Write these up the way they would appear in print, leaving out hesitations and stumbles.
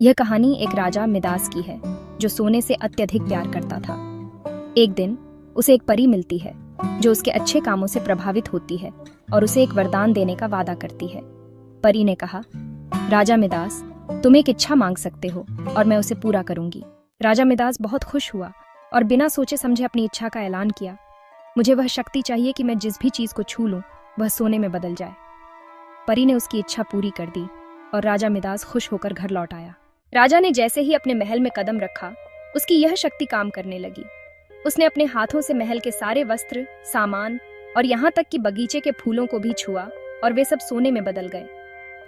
यह कहानी एक राजा मिदास की है जो सोने से अत्यधिक प्यार करता था। एक दिन उसे एक परी मिलती है जो उसके अच्छे कामों से प्रभावित होती है और उसे एक वरदान देने का वादा करती है। परी ने कहा, राजा मिदास, तुम एक इच्छा मांग सकते हो और मैं उसे पूरा करूंगी। राजा मिदास बहुत खुश हुआ और बिना सोचे समझे अपनी इच्छा का ऐलान किया। मुझे वह शक्ति चाहिए कि मैं जिस भी चीज को छू लूं वह सोने में बदल जाए। परी ने उसकी इच्छा पूरी कर दी और राजा मिदास खुश होकर घर लौट आया। राजा ने जैसे ही अपने महल में कदम रखा, उसकी यह शक्ति काम करने लगी। उसने अपने हाथों से महल के सारे वस्त्र, सामान और यहाँ तक कि बगीचे के फूलों को भी छुआ और वे सब सोने में बदल गए।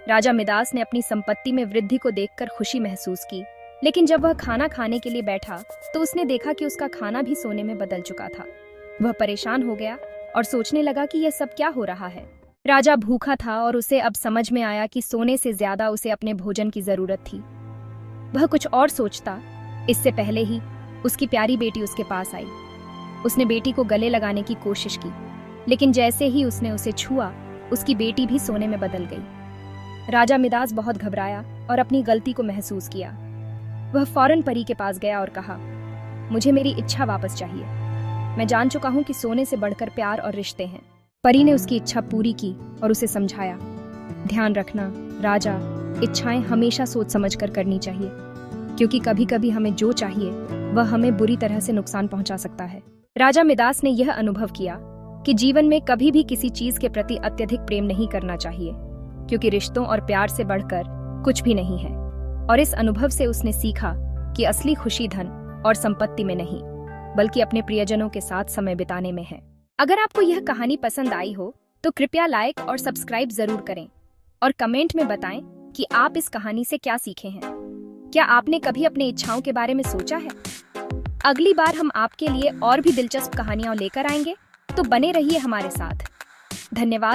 राजा मिदास ने अपनी संपत्ति में वृद्धि को देखकर खुशी महसूस की, लेकिन जब वह खाना खाने के लिए बैठा तो उसने देखा कि उसका खाना भी सोने में बदल चुका था। वह परेशान हो गया और सोचने लगा कि यह सब क्या हो रहा है। राजा भूखा था और उसे अब समझ में आया कि सोने से ज्यादा उसे अपने भोजन की जरूरत थी। वह कुछ और सोचता, इससे पहले ही उसकी प्यारी बेटी उसके पास आई। उसने बेटी को गले लगाने की कोशिश की, लेकिन जैसे ही उसने उसे छुआ, उसकी बेटी भी सोने में बदल गई। राजा मिदास बहुत घबराया और अपनी गलती को महसूस किया। वह फौरन परी के पास गया और कहा, मुझे मेरी इच्छा वापस चाहिए। मैं जान चुका हूं कि सोने से बढ़कर प्यार और रिश्ते हैं। परी ने उसकी इच्छा पूरी की और उसे समझाया, ध्यान रखना राजा, इच्छाएं हमेशा सोच समझकर करनी चाहिए, क्योंकि कभी कभी हमें जो चाहिए वह हमें बुरी तरह से नुकसान पहुंचा सकता है। राजा मिदास ने यह अनुभव किया कि जीवन में कभी भी किसी चीज के प्रति अत्यधिक प्रेम नहीं करना चाहिए, क्योंकि रिश्तों और प्यार से बढ़कर कुछ भी नहीं है। और इस अनुभव से उसने सीखा कि असली खुशी धन और संपत्ति में नहीं, बल्कि अपने प्रियजनों के साथ समय बिताने में है। अगर आपको यह कहानी पसंद आई हो तो कृपया लाइक और सब्सक्राइब जरूर करें और कमेंट में बताएं कि आप इस कहानी से क्या सीखे हैं। क्या आपने कभी अपनी इच्छाओं के बारे में सोचा है? अगली बार हम आपके लिए और भी दिलचस्प कहानियां लेकर आएंगे, तो बने रहिए हमारे साथ। धन्यवाद।